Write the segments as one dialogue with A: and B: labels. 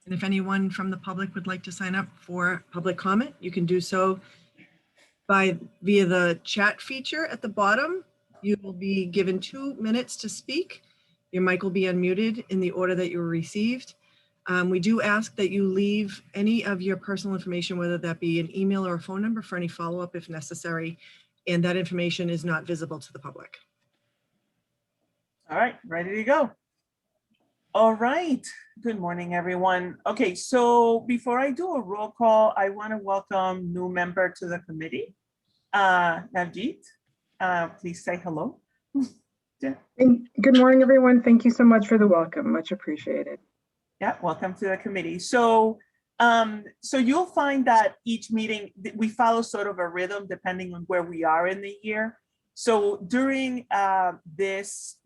A: And if anyone from the public would like to sign up for public comment, you can do so via the chat feature at the bottom. You will be given 2 minutes to speak. Your mic will be unmuted in the order that you were received. We do ask that you leave any of your personal information, whether that be an email or a phone number, for any follow-up if necessary, and that information is not visible to the public.
B: All right, ready to go. All right, good morning, everyone. Okay, so before I do a roll call, I want to welcome new member to the committee, Navjeet. Please say hello. Yeah.
C: Good morning, everyone. Thank you so much for the welcome. Much appreciated.
B: Yeah, welcome to the committee. So, so you'll find that each meeting, we follow sort of a rhythm depending on where we are in the year. So during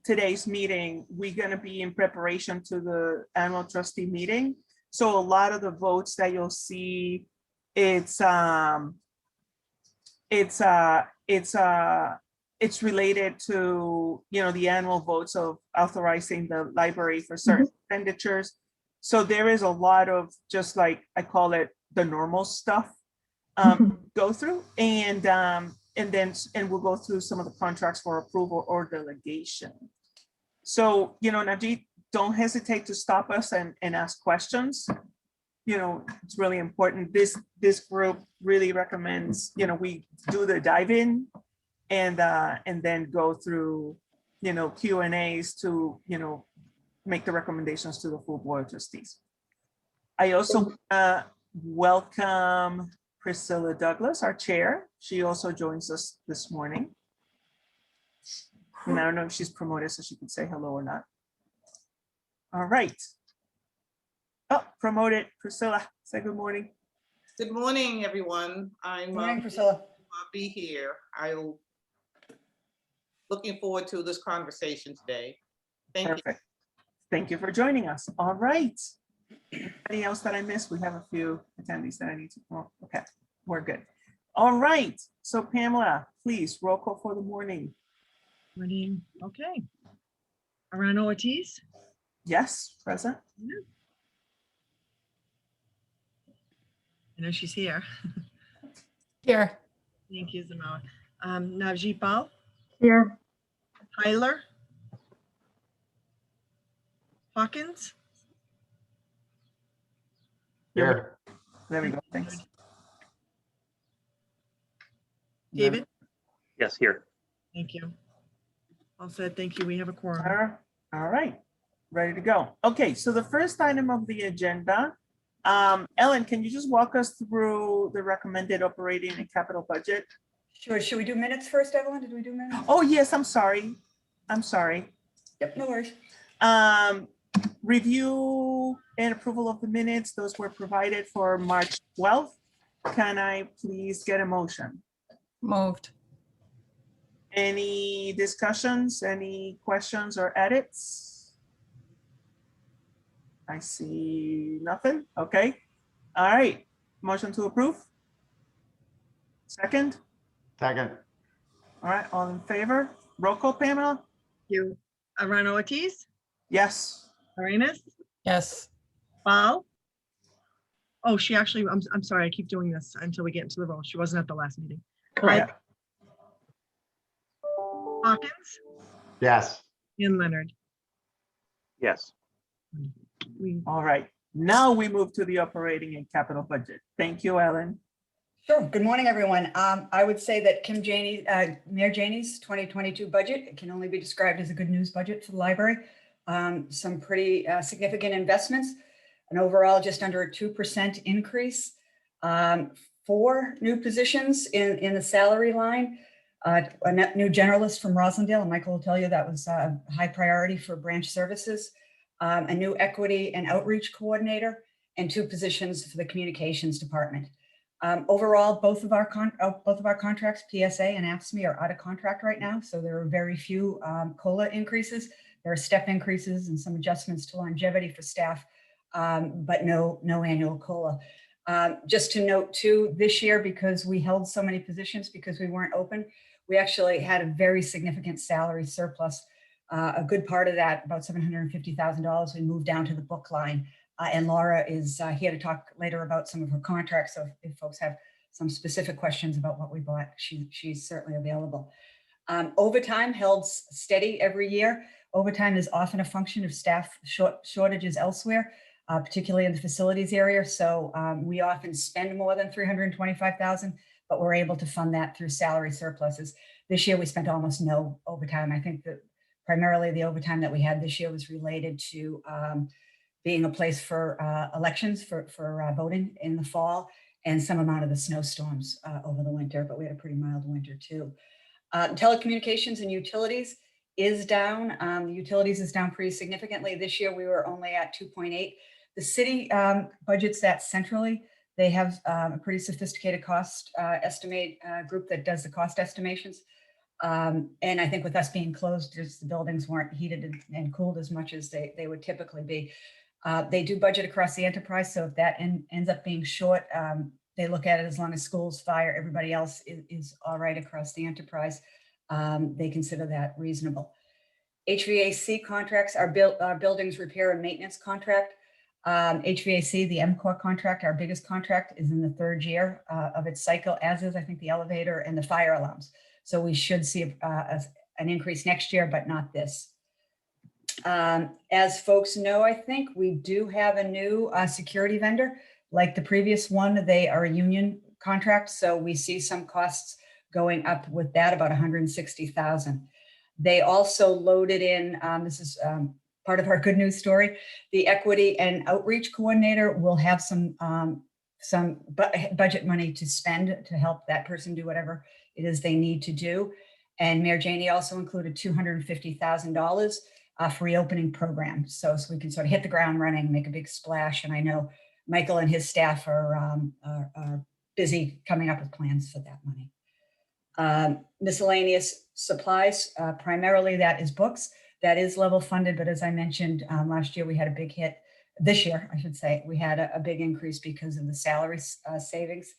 B: today's meeting, we're going to be in preparation to the annual trustee meeting. So a lot of the votes that you'll see, it's related to, you know, the annual votes of authorizing the library for certain expenditures. So there is a lot of, just like I call it, the normal stuff go through, and we'll go through some of the contracts for approval or delegation. So, you know, Navjeet, don't hesitate to stop us and ask questions. You know, it's really important. This group really recommends, you know, we do the dive in and then go through, you know, Q&As to, you know, make the recommendations to the full board of trustees. I also welcome Priscilla Douglas, our chair. She also joins us this morning. And I don't know if she's promoted, so she can say hello or not. All right. Oh, promoted. Priscilla, say good morning.
D: Good morning, everyone. I'm
E: good morning, Priscilla.
D: Be here. I'm looking forward to this conversation today. Thank you.
B: Thank you for joining us. All right. Anything else that I missed? We have a few attendees that I need to. Oh, okay, we're good. All right. So Pamela, please roll call for the morning.
A: Morning. Okay. Arano Ortiz.
B: Yes, present.
A: Yeah. I know she's here.
E: Here.
A: Thank you, Zamoa. Navjeet Bal.
C: Here.
A: Tyler. Hawkins.
B: Here. There we go. Thanks.
A: David.
F: Yes, here.
A: Thank you. All said. Thank you. We have a quorum.
B: All right. Ready to go. Okay. So the first item of the agenda, Ellen, can you just walk us through the recommended operating and capital budget?
E: Sure. Should we do minutes first, Evelyn? Did we do minutes?
B: Oh, yes. I'm sorry. I'm sorry.
E: Yep. No worries.
B: Review and approval of the minutes. Those were provided for March 12th. Can I please get a motion?
E: Moved.
B: Any discussions, any questions or edits? I see nothing. Okay. All right. Motion to approve. Second.
G: Second.
B: All right. All in favor? Roll call, Pamela?
A: You. Arano Ortiz.
B: Yes.
A: Arenas.
E: Yes.
A: Bal. Oh, she actually, I'm sorry. I keep doing this until we get into the roll. She wasn't at the last meeting.
C: Correct.
A: Hawkins.
G: Yes.
A: And Leonard.
F: Yes.
B: All right. Now we move to the operating and capital budget. Thank you, Ellen.
E: Sure. Good morning, everyone. I would say that Mayor Janey's 2022 budget can only be described as a good news budget for the library. Some pretty significant investments, an overall just under a 2% increase, 4 new positions in the salary line, a new generalist from Roslindale, and Michael will tell you that was a high priority for branch services, a new equity and outreach coordinator, and 2 positions for the communications department. Overall, both of our contracts, PSA and AFSCME, are out of contract right now, so there are very few COLA increases. There are step increases and some adjustments to longevity for staff, but no annual COLA. Just to note too, this year, because we held so many positions because we weren't open, we actually had a very significant salary surplus. A good part of that, about $750,000, we moved down to the book line And Laura is here to talk later about some of her contracts. So if folks have some specific questions about what we bought, she's certainly available. Overtime held steady every year. Overtime is often a function of staff shortages elsewhere, particularly in the facilities area. So we often spend more than $325,000, but we're able to fund that through salary surpluses. This year we spent almost no overtime. I think that primarily the overtime that we had this year was related to being a place for elections for voting in the fall, and some amount of the snowstorms over the winter, but we had a pretty mild winter too. Telecommunications and utilities is down. The utilities is down pretty significantly. This year we were only at 2.8. The city budgets that centrally. They have a pretty sophisticated cost estimate group that does the cost estimations. And I think with us being closed, just the buildings weren't heated and cooled as much as they would typically be. They do budget across the enterprise. So if that ends up being short, they look at it as long as schools, fire, everybody else is all right across the enterprise. They consider that reasonable. HVAC contracts, our buildings repair and maintenance contract. HVAC, the MCOR contract, our biggest contract, is in the third year of its cycle, as is, I think, the elevator and the fire alarms. So we should see an increase next year, but not this. As folks know, I think we do have a new security vendor. Like the previous one, they are a union contract. So we see some costs going up with that, about $160,000. They also loaded in, this is part of our good news story, the equity and outreach coordinator will have some budget money to spend to help that person do whatever it is they need to do. And Mayor Janey also included $250,000 for reopening programs. So we can sort of hit the ground running, make a big splash. And I know Michael and his staff are busy coming up with plans for that money. Miscellaneous supplies, primarily that is books. That is level funded, but as I mentioned, last year we had a big hit. This year, I should say, we had a big increase because of the salary savings.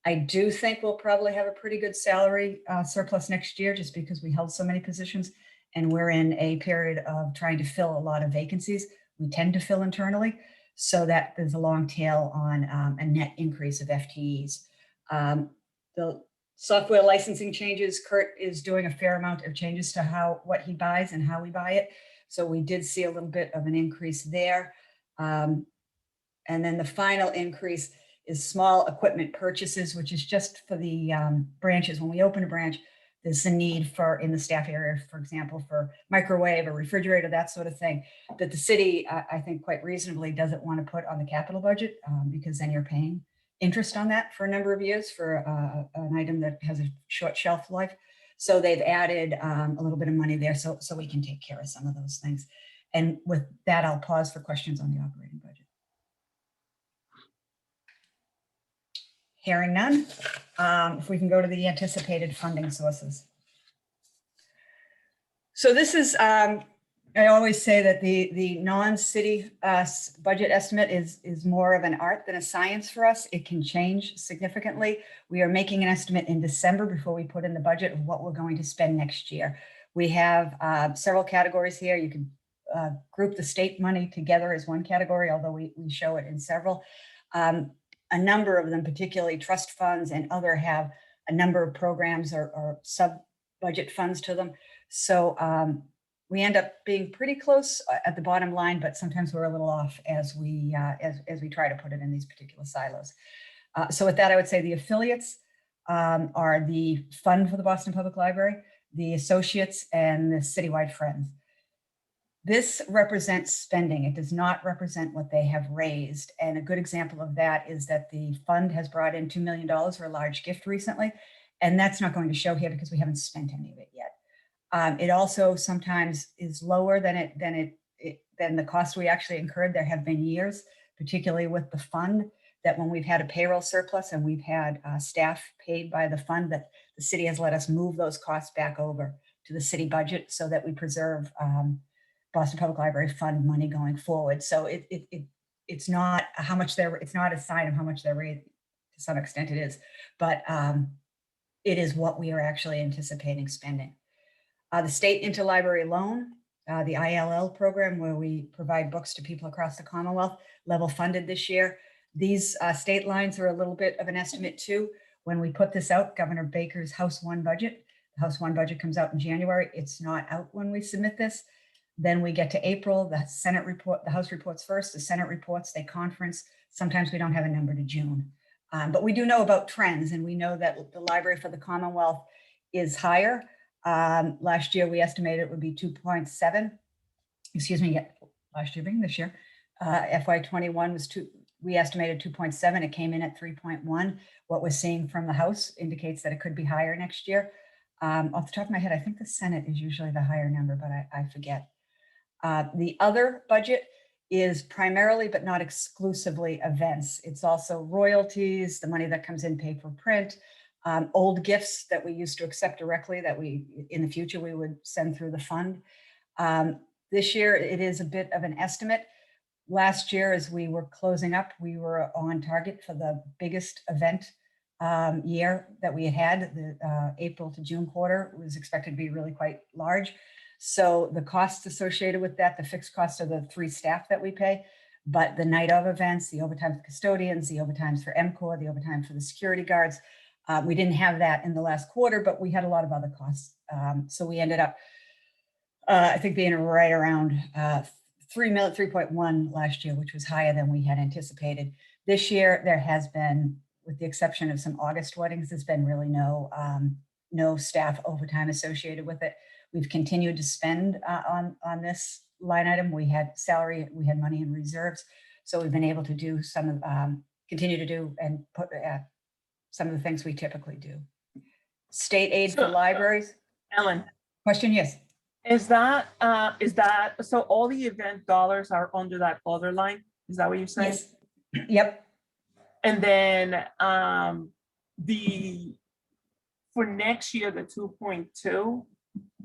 E: I do think we'll probably have a pretty good salary surplus next year, just because we held so many positions and we're in a period of trying to fill a lot of vacancies. We tend to fill internally, so that there's a long tail on a net increase of FTEs. The software licensing changes, Kurt is doing a fair amount of changes to what he buys and how we buy it. So we did see a little bit of an increase there. And then the final increase is small equipment purchases, which is just for the branches. When we open a branch, there's a need for, in the staff area, for example, for microwave or refrigerator, that sort of thing, that the city, I think quite reasonably, doesn't want to put on the capital budget because then you're paying interest on that for a number of years for an item that has a short shelf life. So they've added a little bit of money there so we can take care of some of those things. And with that, I'll pause for questions on the operating budget. Hearing none, if we can go to the anticipated funding sources. So this is, I always say that the non-city budget estimate is more of an art than a science for us. It can change significantly. We are making an estimate in December before we put in the budget of what we're going to spend next year. We have several categories here. You can group the state money together as one category, although we show it in several. A number of them, particularly trust funds and other, have a number of programs or sub-budget funds to them. So we end up being pretty close at the bottom line, but sometimes we're a little off as we try to put it in these particular silos. So with that, I would say the affiliates are the fund for the Boston Public Library, the associates, and the citywide friends. This represents spending. It does not represent what they have raised. And a good example of that is that the fund has brought in $2 million for a large gift recently, and that's not going to show here because we haven't spent any of it yet. It also sometimes is lower than the cost we actually incurred. There have been years, particularly with the fund, that when we've had a payroll surplus and we've had staff paid by the fund, that the city has let us move those costs back over to the city budget so that we preserve Boston Public Library fund money going forward. So it's not how much it's not a sign of how much they're raising. To some extent it is, but it is what we are actually anticipating spending. The state interlibrary loan the ILL program, where we provide books to people across the Commonwealth, level funded this year. These state lines are a little bit of an estimate too. When we put this out, Governor Baker's House One budget, the House One budget comes out in January. It's not out when we submit this. Then we get to April, the Senate report, the House reports first, the Senate reports, they conference. Sometimes we don't have a number to June. But we do know about trends, and we know that the Library for the Commonwealth is higher. Last year, we estimated it would be 2.7. Excuse me, last year being this year. FY21 was we estimated 2.7. It came in at 3.1. What we're seeing from the House indicates that it could be higher next year. Off the top of my head, I think the Senate is usually the higher number, but I forget. The other budget is primarily, but not exclusively, events. It's also royalties, the money that comes in paid for print, old gifts that we used to accept directly that in the future, we would send through the fund. This year, it is a bit of an estimate. Last year, as we were closing up, we were on target for the biggest event year that we had. The April to June quarter was expected to be really quite large. So the costs associated with that, the fixed costs are the 3 staff that we pay, but the night of events, the overtime for custodians, the overtimes for MCOR, the overtime for the security guards, we didn't have that in the last quarter, but we had a lot of other costs. So we ended up, I think, being right around 3.1 last year, which was higher than we had anticipated. This year, there has been, with the exception of some August weddings, there's been really no staff overtime associated with it. We've continued to spend on this line item. We had salary, we had money in reserves. So we've been able to do some of, continue to do and put some of the things we typically do. State aid for libraries.
B: Ellen,
E: Question, yes.
B: is that, so all the event dollars are under that other line? Is that what you're saying?
E: Yes. Yep.
B: And then for next year, the 2.2,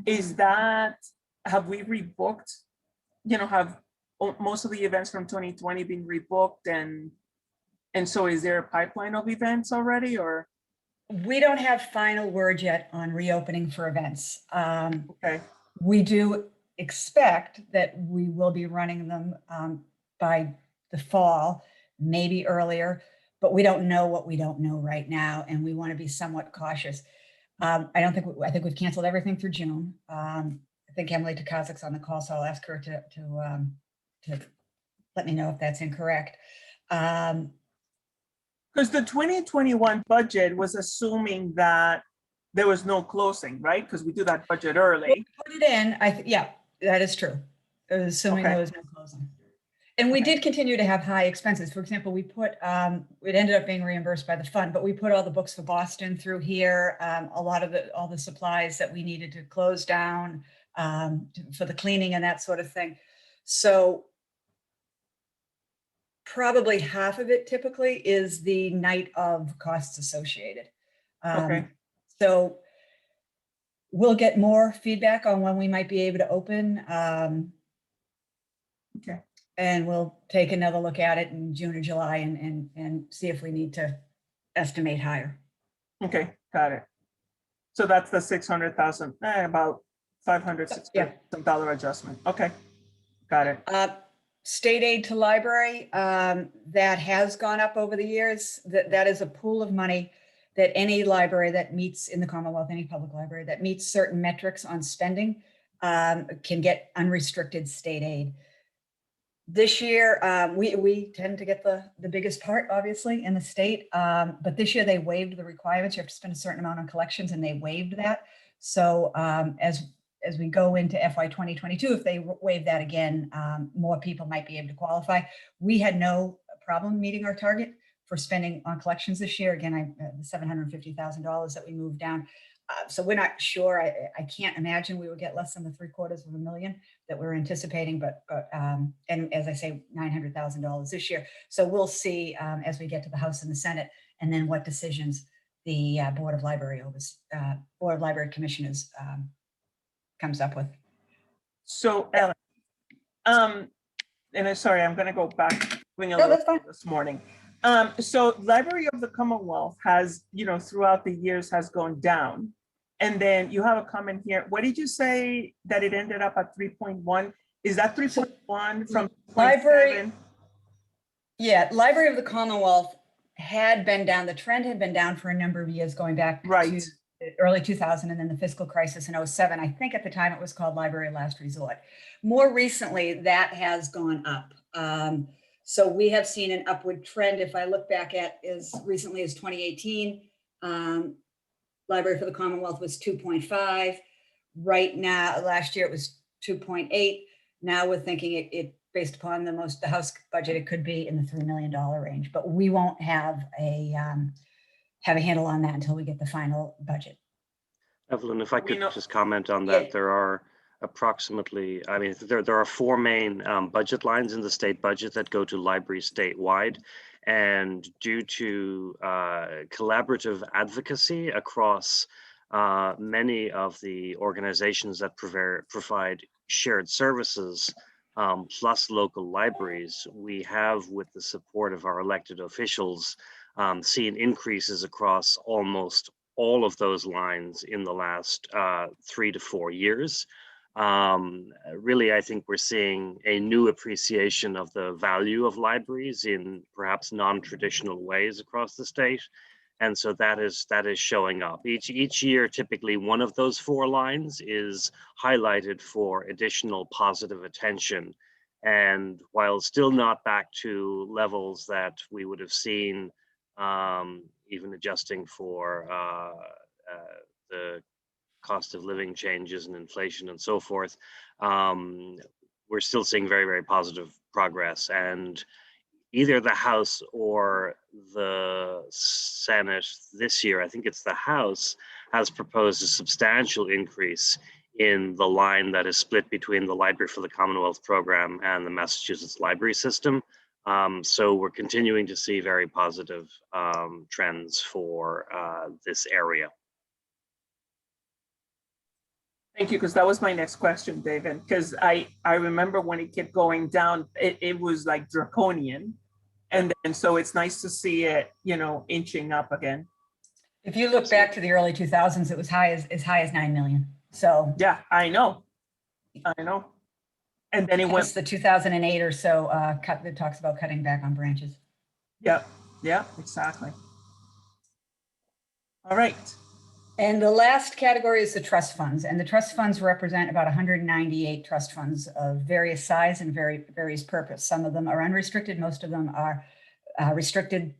B: is that, have we rebooked, have most of the events from 2020 been rebooked, and so is there a pipeline of events already, or?
E: We don't have final word yet on reopening for events.
B: Okay.
E: We do expect that we will be running them by the fall, maybe earlier, but we don't know what we don't know right now, and we want to be somewhat cautious. I think we've canceled everything through June. I think Emily Takazik's on the call, so I'll ask her to let me know if that's incorrect.
B: Because the 2021 budget was assuming that there was no closing, right? Because we do that budget early.
E: Put it in, yeah, that is true. Assuming
B: Okay.
E: there was no closing. And we did continue to have high expenses. For example, we put, it ended up being reimbursed by the fund, but we put all the books for Boston through here, all the supplies that we needed to close down for the cleaning and that sort of thing. So probably half of it typically is the night of costs associated.
B: Okay.
E: So we'll get more feedback on when we might be able to open.
B: Okay.
E: And we'll take another look at it in June or July and see if we need to estimate higher.
B: Okay, got it. So that's the 600,000, about 500,
E: Yeah.
B: $600 adjustment. Okay, got it.
E: State aid to library, that has gone up over the years. That is a pool of money that any library that meets in the Commonwealth, any public library that meets certain metrics on spending can get unrestricted state aid. This year, we tend to get the biggest part, obviously, in the state. But this year they waived the requirements. You have to spend a certain amount on collections, and they waived that. So as we go into FY 2022, if they waive that again, more people might be able to qualify. We had no problem meeting our target for spending on collections this year. Again, the $750,000 that we moved down. So we're not sure. I can't imagine we would get less than the $750,000 that we're anticipating, but and as I say, $900,000 this year. So we'll see as we get to the House and the Senate, and then what decisions the Board of Library Commissioners comes up with.
B: So Ellen, and I'm sorry, I'm going to go back doing a
E: No,
B: little
E: that's fine.
B: this morning. So Library of the Commonwealth has, throughout the years has gone down. And then you have a comment here. What did you say that it ended up at 3.1? Is that 3.1 from
E: Library-
B: 0.7?
E: Yeah, Library of the Commonwealth had been down, the trend had been down for a number of years going back
B: Right.
E: to the early 2000 and then the fiscal crisis in 07. I think at the time it was called Library of Last Resort. More recently, that has gone up. So we have seen an upward trend. If I look back at as recently as 2018, Library for the Commonwealth was 2.5. Right now, last year it was 2.8. Now we're thinking it based upon the House budget, it could be in the $3 million range, but we won't have a handle on that until we get the final budget.
F: Evelyn, if I
B: We
F: could
B: know-
F: just comment on that,
E: Yeah.
F: there are approximately, I mean, there are four main budget lines in the state budget that go to libraries statewide. And due to collaborative advocacy across many of the organizations that provide shared services, plus local libraries, we have, with the support of our elected officials, seen increases across almost all of those lines in the last 3 to 4 years. Really, I think we're seeing a new appreciation of the value of libraries in perhaps non-traditional ways across the state. And so that is showing up. Each year, typically one of those four lines is highlighted for additional positive attention. And while still not back to levels that we would have seen, even adjusting for the cost of living changes and inflation and so forth, we're still seeing very, very positive progress. And either the House or the Senate this year, I think it's the House, has proposed a substantial increase in the line that is split between the Library for the Commonwealth program and the Massachusetts library system. So we're continuing to see very positive trends for this area.
B: Thank you, because that was my next question, David, because I remember when it kept going down, it was like draconian. And then, so it's nice to see it, inching up again.
E: If you look back to the early 2000s, it was as high as 9 million. So
B: Yeah, I know. And then it
E: hence
B: went,
E: the 2008 or so cut that talks about cutting back on branches.
B: yeah, exactly. All right.
E: And the last category is the trust funds. And the trust funds represent about 198 trust funds of various size and various purpose. Some of them are unrestricted. Most of them are restricted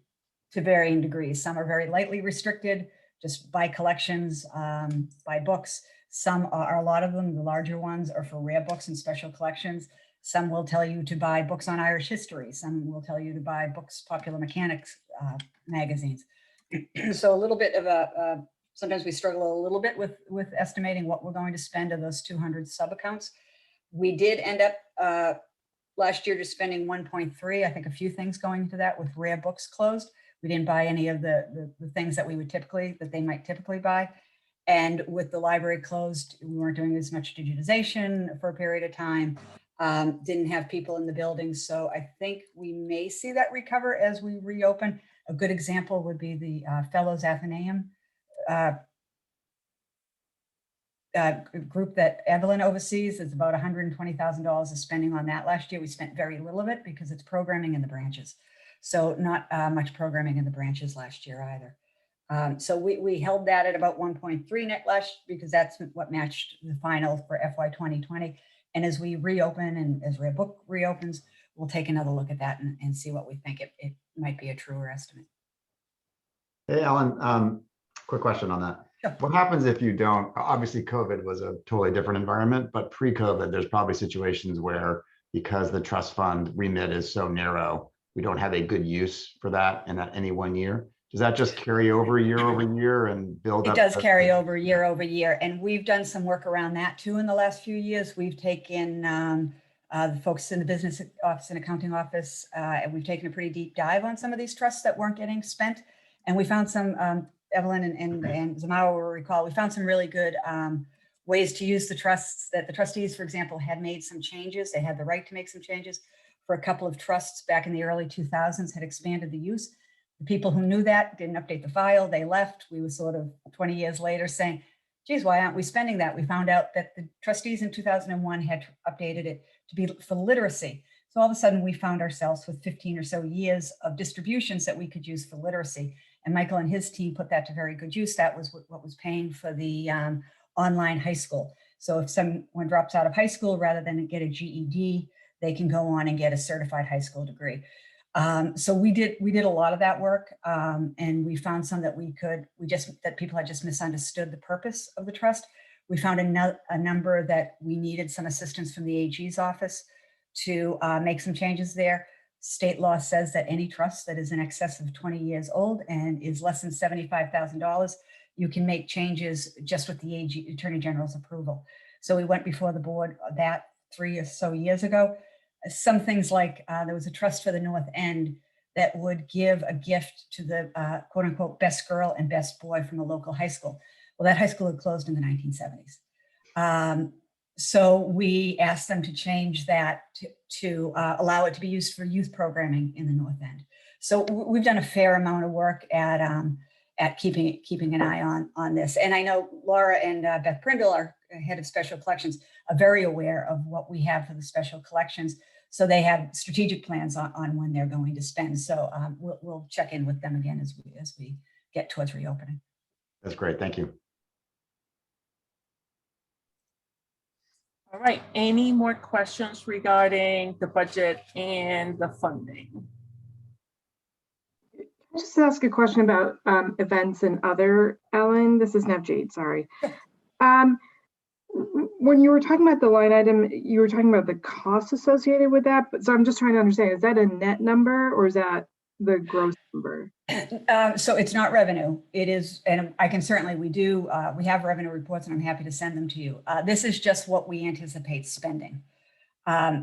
E: to varying degrees. Some are very lightly restricted, just by collections, by books. Some are, a lot of them, the larger ones, are for rare books and special collections. Some will tell you to buy books on Irish history. Some will tell you to buy books, popular mechanics magazines. So a little bit of sometimes we struggle a little bit with estimating what we're going to spend of those 200 sub-accounts. We did end up last year just spending 1.3. I think a few things going into that with rare books closed. We didn't buy any of the things that they might typically buy. And with the library closed, we weren't doing as much digitization for a period of time. Didn't have people in the building. So I think we may see that recover as we reopen. A good example would be the Fellows Athenaeum group that Evelyn oversees. Is about $120,000 of spending on that. Last year, we spent very little of it because it's programming in the branches. So not much programming in the branches last year either. So we held that at about 1.3 net last because that's what matched the final for FY 2020. And as we reopen and as Rare Book reopens, we'll take another look at that and see what we think it might be a truer estimate.
G: Hey, Ellen, quick question on that.
E: Sure.
G: What happens if you don't, obviously COVID was a totally different environment, but pre-COVID, there's probably situations where because the trust fund remit is so narrow, we don't have a good use for that in any one year. Does that just carry over year and build up?
E: It does carry over year. And we've done some work around that too in the last few years. We've taken the folks in the business office and accounting office, and we've taken a pretty deep dive on some of these trusts that weren't getting spent. And we found some, Evelyn and Zamawa will recall, we found some really good ways to use the trusts that the trustees, for example, had made some changes. They had the right to make some changes for a couple of trusts back in the early 2000s, had expanded the use. The people who knew that didn't update the file, they left. We were sort of 20 years later saying, geez, why aren't we spending that? We found out that the trustees in 2001 had updated it to be for literacy. So all of a sudden we found ourselves with 15 or so years of distributions that we could use for literacy. And Michael and his team put that to very good use. That was what was paying for the online high school. So if someone drops out of high school, rather than get a GED, they can go on and get a certified high school degree. So we did a lot of that work, and we found some that that people had just misunderstood the purpose of the trust. We found a number that we needed some assistance from the AG's office to make some changes there. State law says that any trust that is in excess of 20 years old and is less than $75,000, you can make changes just with the AG, Attorney General's approval. So we went before the board that 3 or so years ago. Some things like there was a trust for the North End that would give a gift to the quote unquote best girl and best boy from a local high school. Well, that high school had closed in the 1970s. So we asked them to change that to allow it to be used for youth programming in the North End. So we've done a fair amount of work at keeping an eye on this. And I know Laura and Beth Prindle, our head of special collections, are very aware of what we have for the special collections. So they have strategic plans on when they're going to spend. So we'll check in with them again as we get towards reopening.
G: That's great. Thank you.
B: All right, any more questions regarding the budget and the funding?
C: Can I just ask a question about events and other, Ellen? This is Navjeet, sorry. When you were talking about the line item, you were talking about the costs associated with that. But so I'm just trying to understand, is that a net number or is that the gross number?
E: So it's not revenue. It is, and I can certainly, we have revenue reports and I'm happy to send them to you. This is just what we anticipate spending.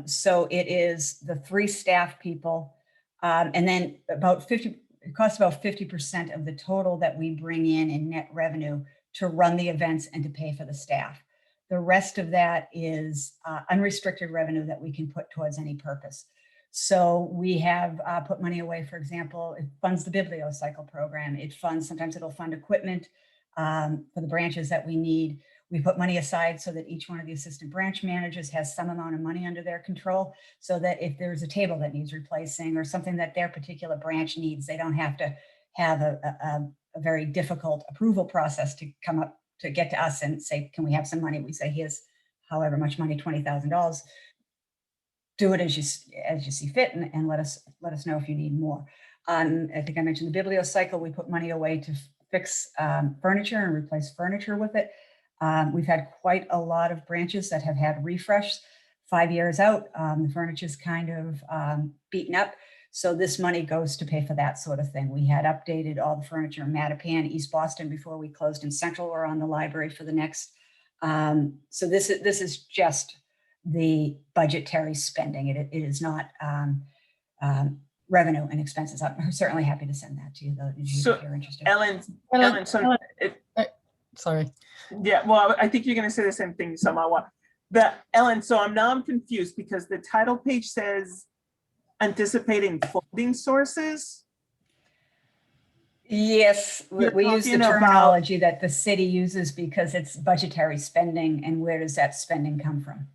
E: So it is the 3 staff people, and then it costs about 50% of the total that we bring in net revenue to run the events and to pay for the staff. The rest of that is unrestricted revenue that we can put towards any purpose. So we have put money away, for example, it funds the bibliocycle program. It funds, sometimes it'll fund equipment for the branches that we need. We put money aside so that each one of the assistant branch managers has some amount of money under their control, so that if there's a table that needs replacing or something that their particular branch needs, they don't have to have a very difficult approval process to come up to get to us and say, can we have some money? We say, here's however much money, $20,000. Do it as you see fit, and let us know if you need more. I think I mentioned the bibliocycle. We put money away to fix furniture and replace furniture with it. We've had quite a lot of branches that have had refresh 5 years out. The furniture's kind of beaten up. So this money goes to pay for that sort of thing. We had updated all the furniture in Mattapan, East Boston before we closed in Central. We're on the library for the next. So this is just the budgetary spending. It is not revenue and expenses. I'm certainly happy to send that to you, though, if you're interested.
B: Ellen, so
H: sorry.
B: Yeah, well, I think you're going to say the same thing somehow. Ellen, so I'm confused because the title page says anticipating funding sources.
E: Yes, we use the terminology that the city uses because it's budgetary spending, and where does that spending come from?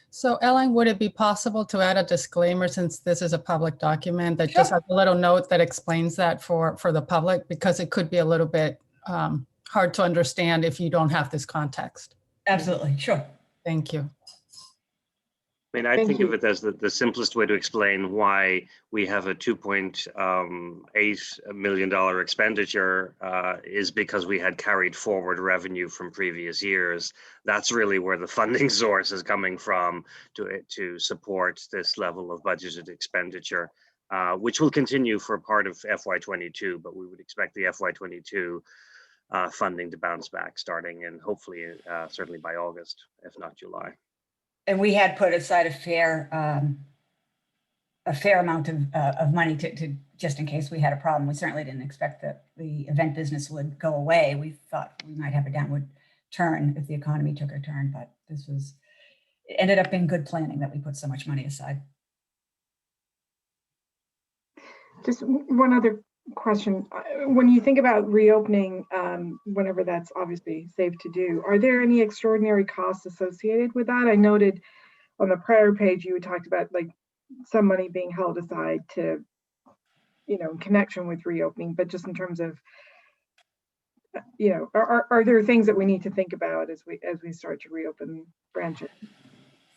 H: So Ellen, would it be possible to add a disclaimer, since this is a public document, that
E: Sure.
H: just has a little note that explains that for the public, because it could be a little bit hard to understand if you don't have this context.
E: Absolutely, sure.
H: Thank you.
F: I mean, I
C: Thank
F: think
C: you.
F: of it as the simplest way to explain why we have a $2.8 million expenditure is because we had carried forward revenue from previous years. That's really where the funding source is coming from to support this level of budgeted expenditure, which will continue for part of FY22, but we would expect the FY22 funding to bounce back starting and hopefully certainly by August, if not July.
E: And we had put aside a fair amount of money to just in case we had a problem. We certainly didn't expect that the event business would go away. We thought we might have a downward turn if the economy took a turn, but it ended up being good planning that we put so much money aside.
C: Just one other question. When you think about reopening, whenever that's obviously safe to do, are there any extraordinary costs associated with that? I noted on the prior page, you had talked about like some money being held aside to, in connection with reopening, but just in terms of, are there things that we need to think about as we start to reopen branches?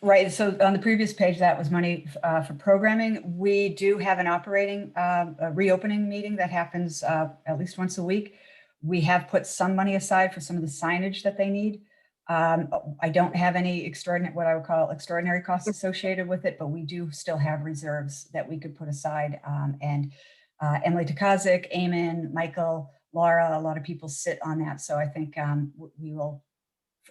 E: Right. So on the previous page, that was money for programming. We do have an operating a reopening meeting that happens at least once a week. We have put some money aside for some of the signage that they need. I don't have any what I would call extraordinary costs associated with it, but we do still have reserves that we could put aside. And Emily Takazik, Eamon, Michael, Laura, a lot of people sit on that. So I think we will,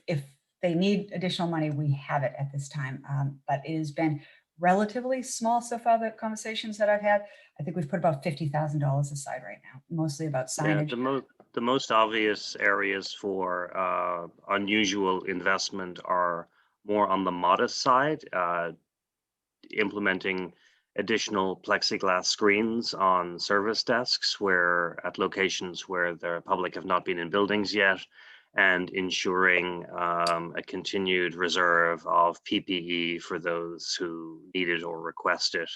E: if they need additional money, we have it at this time. But it has been relatively small so far, the conversations that I've had. I think we've put about $50,000 aside right now, mostly about signage.
F: Yeah, the most obvious areas for unusual investment are more on the modest side, implementing additional plexiglass screens on service desks at locations where the public have not been in buildings yet, and ensuring a continued reserve of PPE for those who need it or request it.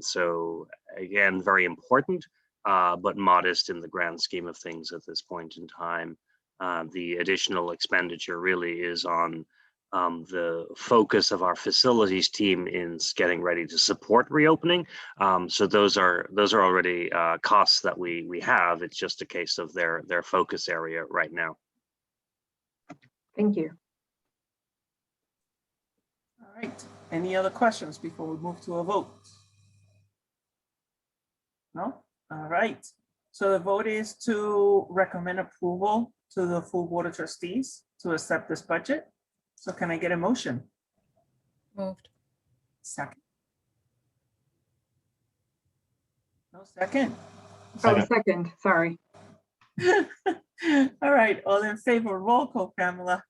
F: So again, very important, but modest in the grand scheme of things at this point in time. The additional expenditure really is on the focus of our facilities team in getting ready to support reopening. So those are already costs that we have. It's just a case of their focus area right now.
C: Thank you.
B: All right. Any other questions before we move to a vote? No? All right. So the vote is to recommend approval to the full Board of Trustees to accept this budget. So can I get a motion?
H: Moved.
B: Second. No second.
C: Oh, second, sorry.
B: All right, all in favor, roll call, Pamela.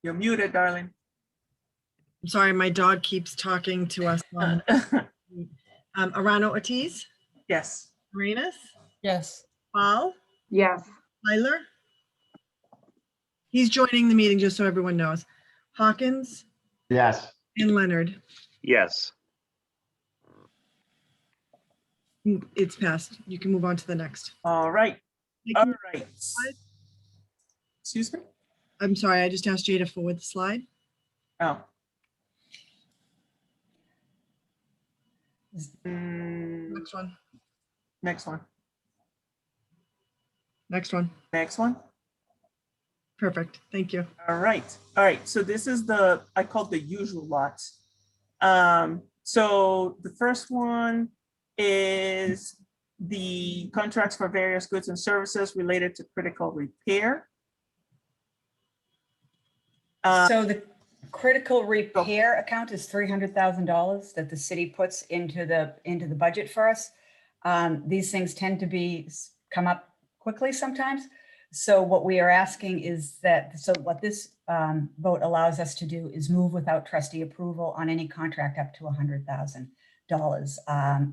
B: You're muted, darling.
A: I'm sorry, my dog keeps talking to us. Arano Ortiz,
B: Yes.
A: Arenas,
H: Yes.
A: Paul,
C: Yes.
A: Tyler. He's joining the meeting, just so everyone knows. Hawkins
G: Yes.
A: and Leonard.
F: Yes.
A: It's passed. You can move on to the next.
B: All right. All right. Excuse me?
A: I'm sorry, I just asked Jay to forward the slide.
B: Oh. Next
A: one.
B: Next one.
A: Next one.
B: Next one.
A: Perfect. Thank you.
B: All right. All right. So this is I call the usual lot. So the first one is the contracts for various goods and services related to critical repair.
E: So the critical repair account is $300,000 that the city puts into the budget for us. These things tend to come up quickly sometimes. So what we are asking is what this vote allows us to do is move without trustee approval on any contract up to $100,000.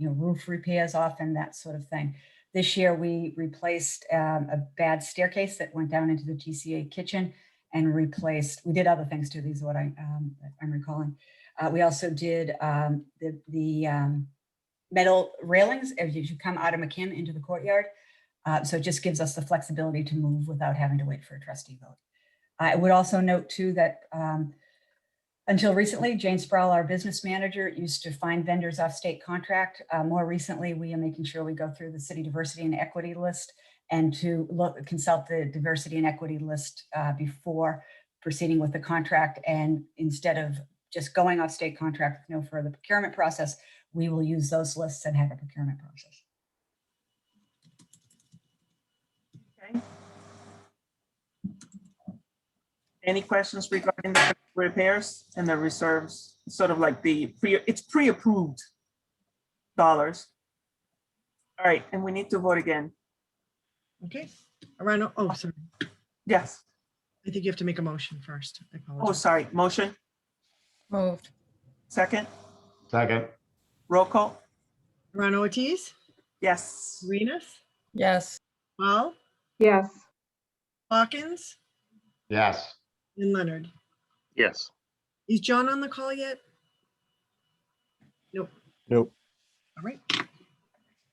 E: Roof repairs often, that sort of thing. This year we replaced a bad staircase that went down into the TCA kitchen and we did other things too. These are what I'm recalling. We also did the metal railings as you come out of McKim into the courtyard. So it just gives us the flexibility to move without having to wait for a trustee vote. I would also note too that until recently, Jane Sproul, our business manager, used to find vendors off state contract. More recently, we are making sure we go through the city diversity and equity list and to consult the diversity and equity list before proceeding with the contract. And instead of just going off state contract with no further procurement process, we will use those lists and have a procurement process.
B: Okay. Any questions regarding the repairs and the reserves? Sort of like it's pre-approved dollars. All right, and we need to vote again.
A: Okay. Arano, oh, sorry.
B: Yes.
A: I think you have to make a motion first. I
B: Oh,
A: apologize.
B: sorry. Motion.
H: Moved.
B: Second,
G: Second,
B: roll call.
A: Morano Ortiz,
B: Yes.
A: Arenas,
H: Yes.
A: Paul,
C: Yes.
A: Hawkins,
G: yes.
A: and Leonard.
F: Yes.
A: Is John on the call yet? Nope.
I: Nope.
A: All right.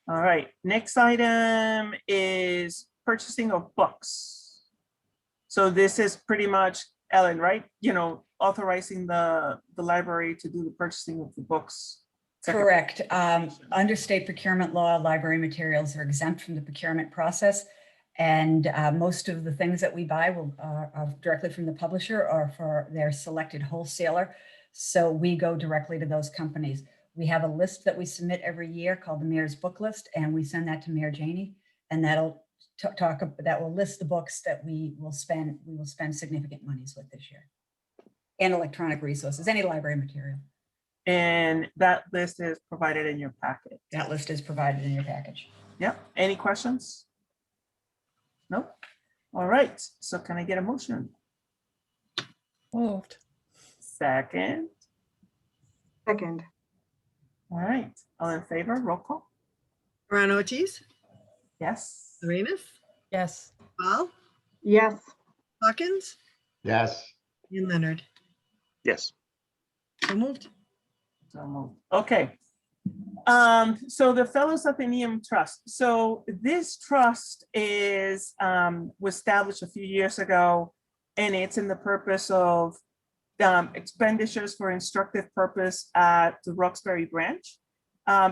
B: All right, next item is purchasing of books. So this is pretty much, Ellen, right? You know, authorizing the library to do the purchasing of the books.
E: Correct. Under state procurement law, library materials are exempt from the procurement process. And most of the things that we buy will are directly from the publisher or for their selected wholesaler. So we go directly to those companies. We have a list that we submit every year called the Mayor's Book List, and we send that to Mayor Janey, and that'll that will list the books that we will spend significant monies with this year. And electronic resources, any library material.
B: And that list is provided in your packet.
E: That list is provided in your package.
B: Yep, any questions? Nope. All right, so can I get a motion?
H: Moved.
B: Second.
C: Second.
B: All right, all in favor, roll call?
A: Morano Ortiz,
B: Yes.
A: Arenas,
H: Yes.
A: Paul,
C: Yes.
A: Hawkins,
G: Yes.
A: and Leonard.
F: Yes.
A: So moved.
B: So moved. Okay. So the Fellows Athenaeum Trust. So this trust is was established a few years ago, and it's in the purpose of expenditures for instructive purpose at the Roxbury branch.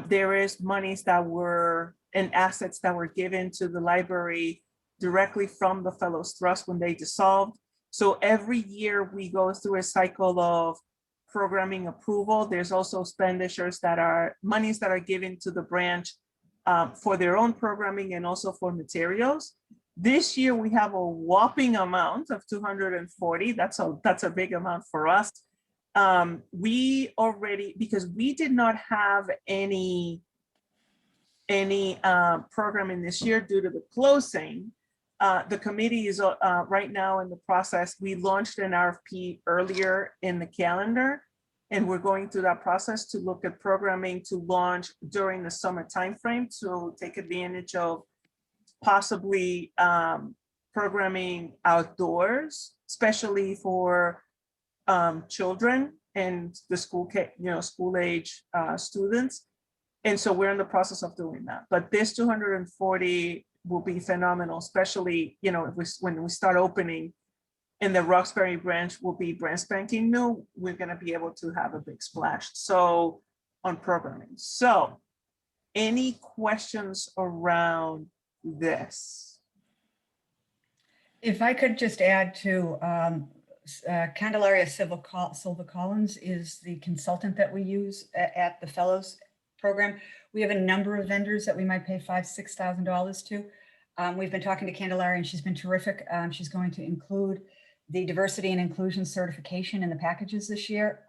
B: There is monies that were and assets that were given to the library directly from the Fellows Trust when they dissolved. So every year we go through a cycle of programming approval. There's also expenditures that are monies that are given to the branch for their own programming and also for materials. This year we have a whopping amount of 240. That's a big amount for us. We already, because we did not have any programming this year due to the closing. The committee is right now in the process. We launched an RFP earlier in the calendar, and we're going through that process to look at programming to launch during the summer timeframe to take advantage of possibly programming outdoors, especially for children and the school age students. And so we're in the process of doing that. But this 240 will be phenomenal, especially, when we start opening and the Roxbury branch will be brand spanking new, we're going to be able to have a big splash. So on programming. So any questions around this?
E: If I could just add to Candelaria Silva Collins is the consultant that we use at the Fellows program. We have a number of vendors that we might pay $5,000 to $6,000 to. We've been talking to Candelaria and she's been terrific. She's going to include the diversity and inclusion certification in the packages this year,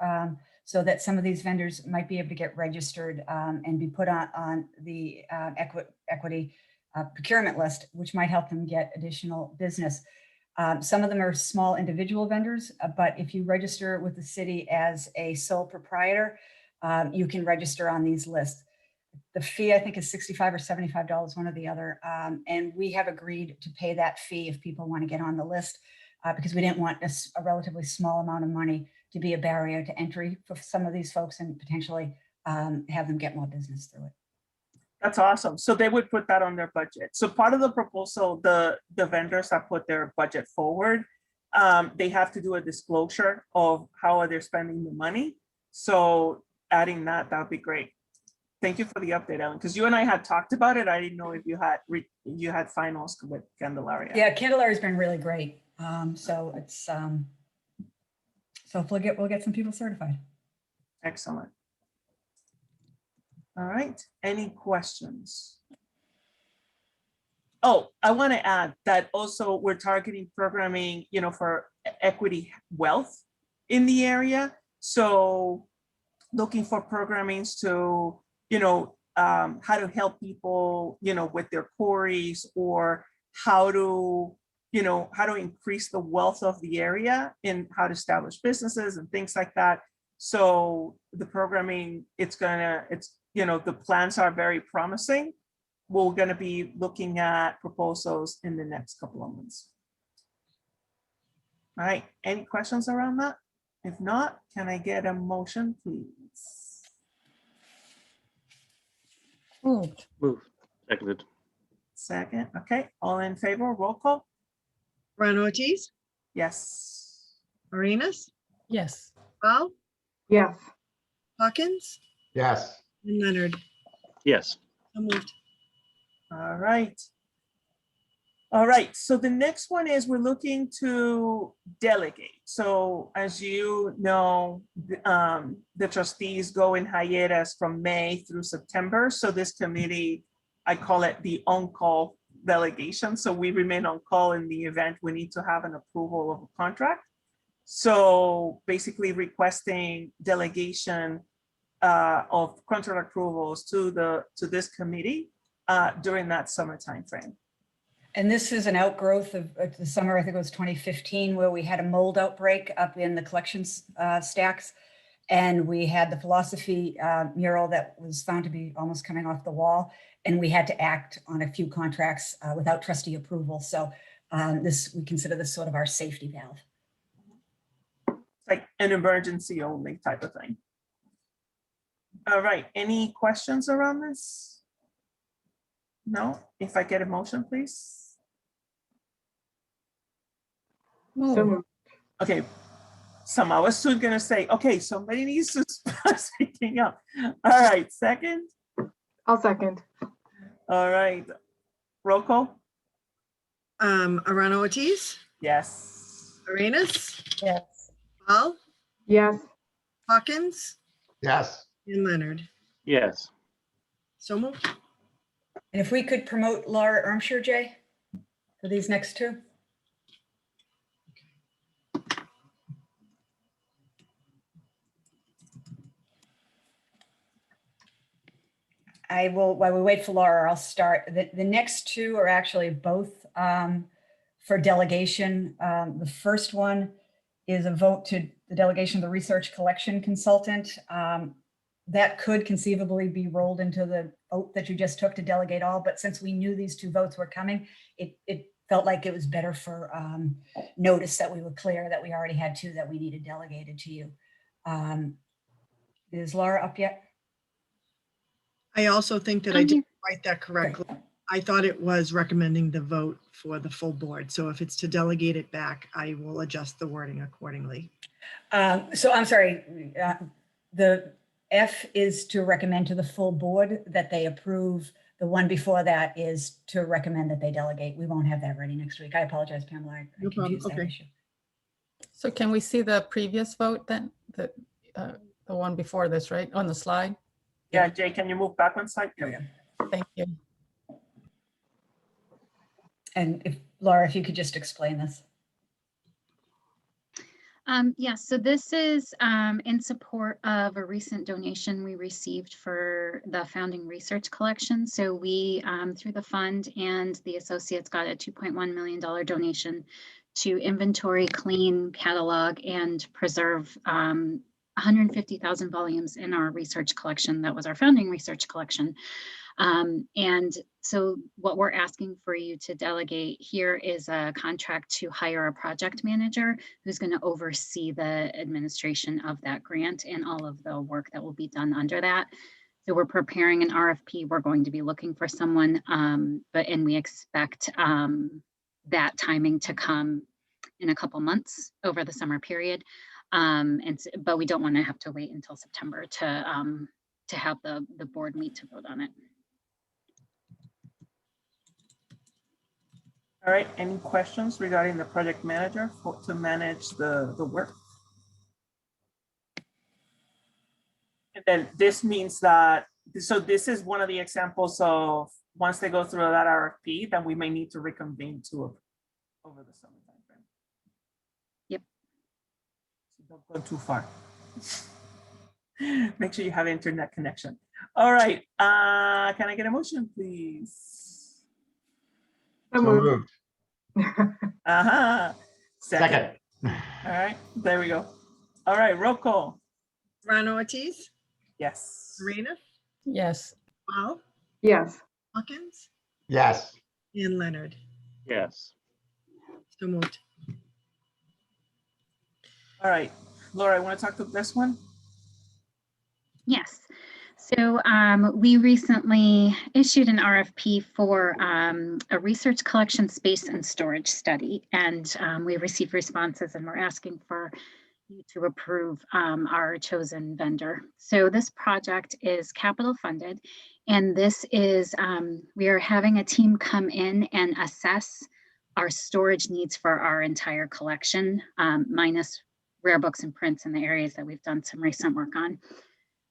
E: so that some of these vendors might be able to get registered and be put on the equity procurement list, which might help them get additional business. Some of them are small individual vendors, but if you register with the city as a sole proprietor, you can register on these lists. The fee, I think, is $65 or $75, one or the other. And we have agreed to pay that fee if people want to get on the list, because we didn't want a relatively small amount of money to be a barrier to entry for some of these folks and potentially have them get more business through it.
B: That's awesome. So they would put that on their budget. So part of the proposal, the vendors that put their budget forward, they have to do a disclosure of how are they spending the money. So adding that would be great. Thank you for the update, Ellen, because you and I had talked about it. I didn't know if you had finals with Candelaria.
E: Yeah, Candelaria's been really great. So it's so we'll get some people certified.
B: Excellent. All right, any questions? Oh, I want to add that also we're targeting programming, for equity wealth in the area. So looking for programmings to, how to help people, with their quarries, or how to increase the wealth of the area and how to establish businesses and things like that. So the programming, it's, the plans are very promising. We're gonna be looking at proposals in the next couple of months. All right, any questions around that? If not, can I get a motion, please?
H: Moved.
F: Move. Seconded.
B: Second, okay, all in favor, roll call?
A: Ron Ortiz,
B: Yes.
A: Arenas,
H: Yes.
A: Val,
C: Yes.
A: Hawkins,
G: Yes.
A: and Leonard.
F: Yes.
A: So moved.
B: All right. All right, so the next one is we're looking to delegate. So as you know, the trustees go in hiatus from May through September. So this committee, I call it the on-call delegation. So we remain on call in the event we need to have an approval of a contract. So basically requesting delegation of contract approvals to this committee during that summer timeframe.
E: And this is an outgrowth of the summer, I think it was 2015, where we had a mold outbreak up in the collections stacks. And we had the philosophy mural that was found to be almost coming off the wall. And we had to act on a few contracts without trustee approval. So we consider this sort of our safety valve.
B: Like an emergency only type of thing. All right, any questions around this? No, if I get a motion, please.
H: Moved.
C: So moved.
B: Okay, I was soon gonna say, okay, somebody needs to start speaking up. All right, second.
C: I'll second.
B: All right, roll call.
A: Arana Ortiz,
B: Yes.
A: Arenas,
H: Yes.
A: Val,
C: Yes.
A: Hawkins,
G: Yes.
A: and Leonard.
F: Yes.
A: So moved.
E: And if we could promote Laura Ermshire, Jay, for these next two. I will, while we wait for Laura, I'll start. The next two are actually both for delegation. The first one is a vote to the delegation of the research collection consultant. That could conceivably be rolled into the vote that you just took to delegate all, but since we knew these two votes were coming, it felt like it was better for notice that we were clear that we already had two that we needed delegated to you. Is Laura up yet?
A: I also think that I didn't write that correctly. I thought it was recommending the vote for the full board. So if it's to delegate it back, I will adjust the wording accordingly.
E: So I'm sorry, the F is to recommend to the full board that they approve. The one before that is to recommend that they delegate. We won't have that ready next week. I apologize, Pamela. I
A: No problem.
E: confused that
A: Okay.
E: issue.
H: So can we see the previous vote then? The one before this, right? On the slide?
B: Yeah, Jay, can you move back one slide?
E: There we go.
H: Thank you.
E: And if Laura, if you could just explain this.
I: Yes, so this is in support of a recent donation we received for the founding research collection. So we, through the fund and the associates, got a $2.1 million donation to inventory, clean, catalog, and preserve 150,000 volumes in our research collection. That was our founding research collection. And so what we're asking for you to delegate here is a contract to hire a project manager who's going to oversee the administration of that grant and all of the work that will be done under that. So we're preparing an RFP. We're going to be looking for someone, and we expect that timing to come in a couple months over the summer period. But we don't want to have to wait until September to have the board meet to vote on it.
B: All right, any questions regarding the project manager to manage the work? And then this means that, so this is one of the examples of once they go through that RFP, then we may need to reconvene to over the summer timeframe.
I: Yep.
B: So don't go too far. Make sure you have internet connection. All right, can I get a motion, please?
G: So moved.
B: Uh-huh.
G: Second.
B: All right, there we go. All right, roll call.
A: Rana Ortiz,
B: Yes.
A: Marina,
H: Yes.
A: Paul,
C: Yes.
A: Hawkins,
G: Yes.
A: and Leonard.
F: Yes.
A: So moved.
B: All right, Laura, I want to talk to this one.
I: Yes. So we recently issued an RFP for a research collection space and storage study, and we received responses, and we're asking for you to approve our chosen vendor. So this project is capital funded, and this is, we are having a team come in and assess our storage needs for our entire collection, minus rare books and prints in the areas that we've done some recent work on.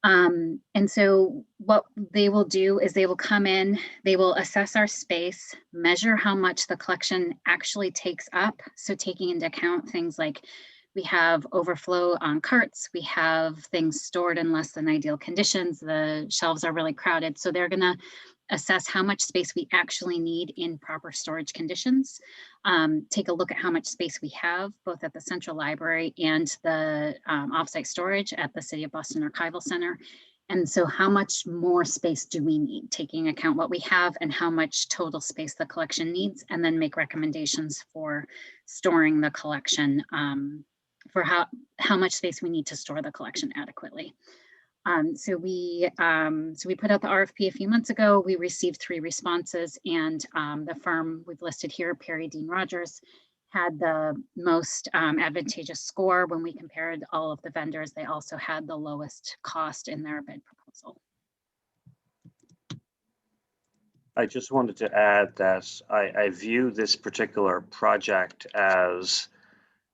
I: And so what they will do is they will come in, they will assess our space, measure how much the collection actually takes up. So taking into account things like we have overflow on carts, we have things stored in less than ideal conditions, the shelves are really crowded. So they're gonna assess how much space we actually need in proper storage conditions, take a look at how much space we have both at the Central Library and the offsite storage at the City of Boston Archival Center. And so how much more space do we need, taking account what we have and how much total space the collection needs, and then make recommendations for storing the collection, for how much space we need to store the collection adequately. So we put out the RFP a few months ago. We received 3 responses, and the firm we've listed here, Perry Dean Rogers, had the most advantageous score when we compared all of the vendors. They also had the lowest cost in their bid proposal.
F: I just wanted to add that I view this particular project as,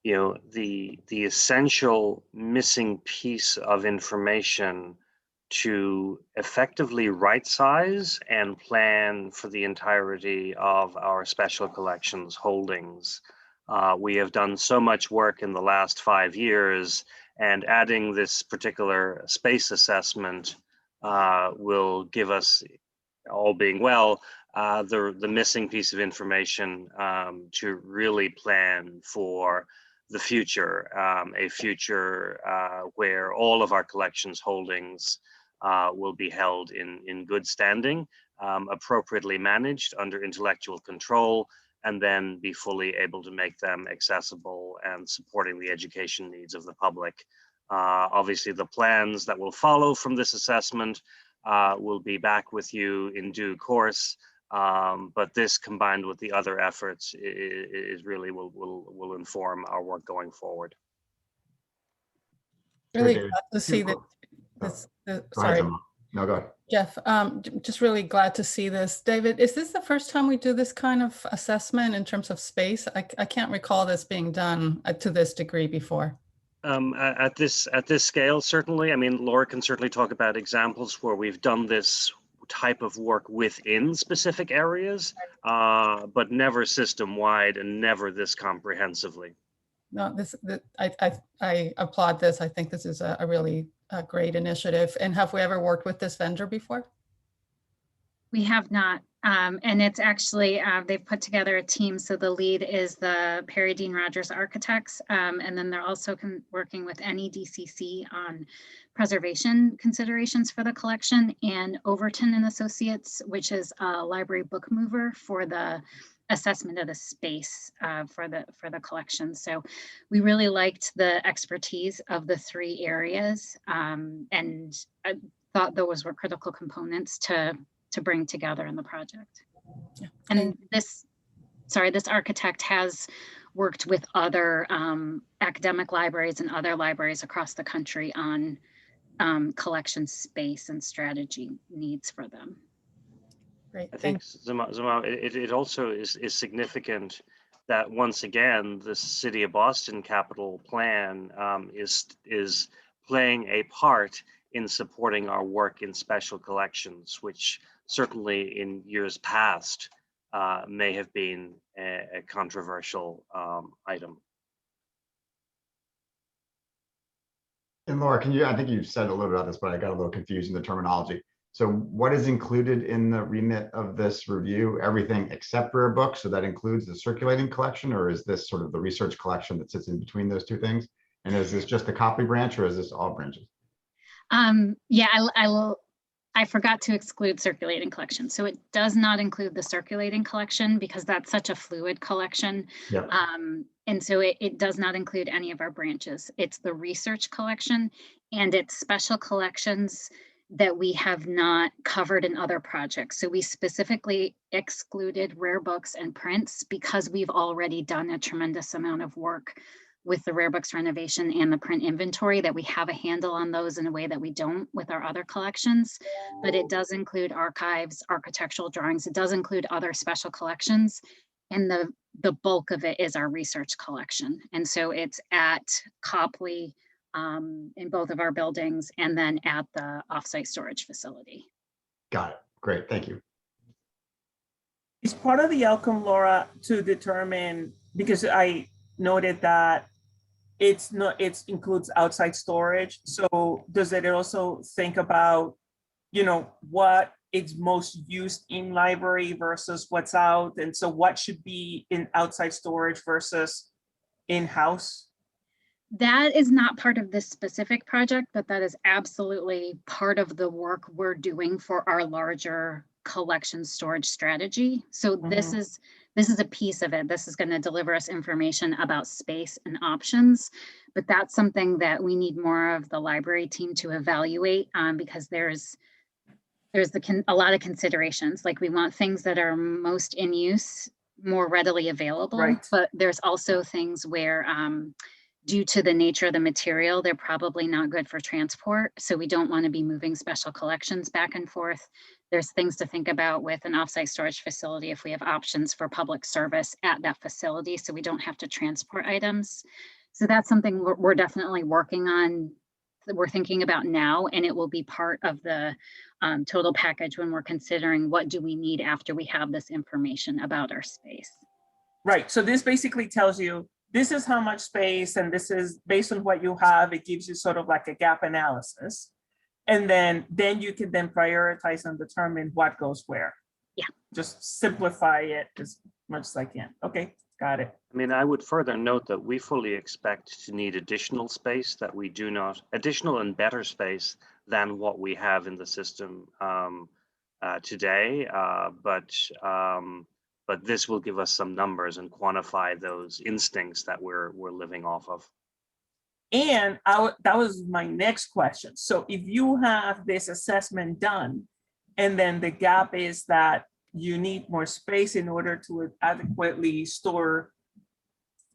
F: you know, the essential missing piece of information to effectively right size and plan for the entirety of our special collections holdings. We have done so much work in the last 5 years, and adding this particular space assessment will give us, all being well, the missing piece of information to really plan for the future, a future where all of our collections holdings will be held in good standing, appropriately managed under intellectual control, and then be fully able to make them accessible and supporting the education needs of the public. Obviously, the plans that will follow from this assessment will be back with you in due course. But this, combined with the other efforts, is really will inform our work going forward.
H: Really
G: David,
H: glad to see that.
G: Go ahead,
H: Sorry,
G: Emma. No, go ahead.
H: Jeff. Just really glad to see this. David, is this the first time we do this kind of assessment in terms of space? I can't recall this being done to this degree before.
F: At this scale, certainly. I mean, Laura can certainly talk about examples where we've done this type of work within specific areas, but never system-wide and never this comprehensively.
H: No, I applaud this. I think this is a really great initiative. And have we ever worked with this vendor before?
I: We have not, and it's actually, they've put together a team. So the lead is the Perry Dean Rogers Architects, and then they're also working with NEDCC on preservation considerations for the collection, and Overton and Associates, which is a library book mover for the assessment of the space for the collection. So we really liked the expertise of the 3 areas, and I thought those were critical components to bring together in the project. Yeah. And this architect has worked with other academic libraries and other libraries across the country on collection space and strategy needs for them.
H: Great.
F: I think, Zama, it also is significant that once again, the City of Boston capital plan is playing a part in supporting our work in special collections, which certainly in years past may have been a controversial item.
G: And Laura, I think you've said a little bit about this, but I got a little confused in the terminology. So what is included in the remit of this review? Everything except rare books? So that includes the circulating collection, or is this sort of the research collection that sits in between those 2 things? And is this just the copy branch, or is this all branches?
I: Yeah, I forgot to exclude circulating collection. So it does not include the circulating collection because that's such a fluid collection.
G: Yep.
I: And so it does not include any of our branches. It's the research collection and it's special collections that we have not covered in other projects. So we specifically excluded rare books and prints because we've already done a tremendous amount of work with the rare books renovation and the print inventory, that we have a handle on those in a way that we don't with our other collections. But it does include archives, architectural drawings. It does include other special collections. And the bulk of it is our research collection. And so it's at Copley in both of our buildings and then at the offsite storage facility.
G: Got it. Great. Thank you.
B: Is part of the outcome, Laura, to determine, because I noted that it includes outside storage. So does it also think about, what is most used in library versus what's out? And so what should be in outside storage versus in-house?
I: That is not part of this specific project, but that is absolutely part of the work we're doing for our larger collection storage strategy. So this is a piece of it. This is going to deliver us information about space and options, but that's something that we need more of the library team to evaluate because there's a lot of considerations. Like we want things that are most in use, more readily available,
B: Right.
I: But there's also things where due to the nature of the material, they're probably not good for transport. So we don't want to be moving special collections back and forth. There's things to think about with an offsite storage facility if we have options for public service at that facility so we don't have to transport items. So that's something we're definitely working on, that we're thinking about now, and it will be part of the total package when we're considering what do we need after we have this information about our space.
B: Right. So this basically tells you, this is how much space, and this is based on what you have. It gives you sort of like a gap analysis. And then you can then prioritize and determine what goes where.
I: Yeah.
B: Just simplify it as much as I can. Okay, got it.
F: I mean, I would further note that we fully expect to need additional space that we do not, additional and better space than what we have in the system today. But this will give us some numbers and quantify those instincts that we're living off of.
B: And that was my next question. So if you have this assessment done, and then the gap is that you need more space in order to adequately store,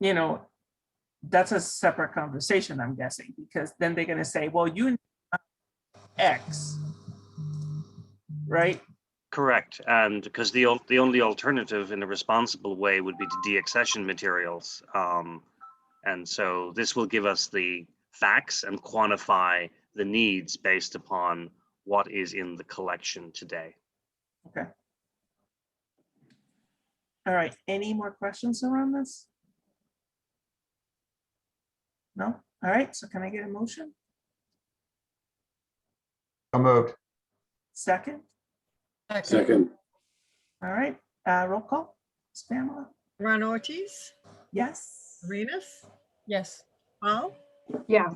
B: that's a separate conversation, I'm guessing, because then they're going to say, well, you need X, right?
F: Correct, and because the only alternative in a responsible way would be to deaccession materials. And so this will give us the facts and quantify the needs based upon what is in the collection today.
B: Okay. All right, any more questions around this? No? All right, so can I get a motion?
G: So moved.
B: Second?
H: Second.
B: All right, roll call. Ms. Pamela?
A: Ron Ortiz,
B: Yes.
A: Arenas,
H: Yes.
A: Paul,
C: Yes.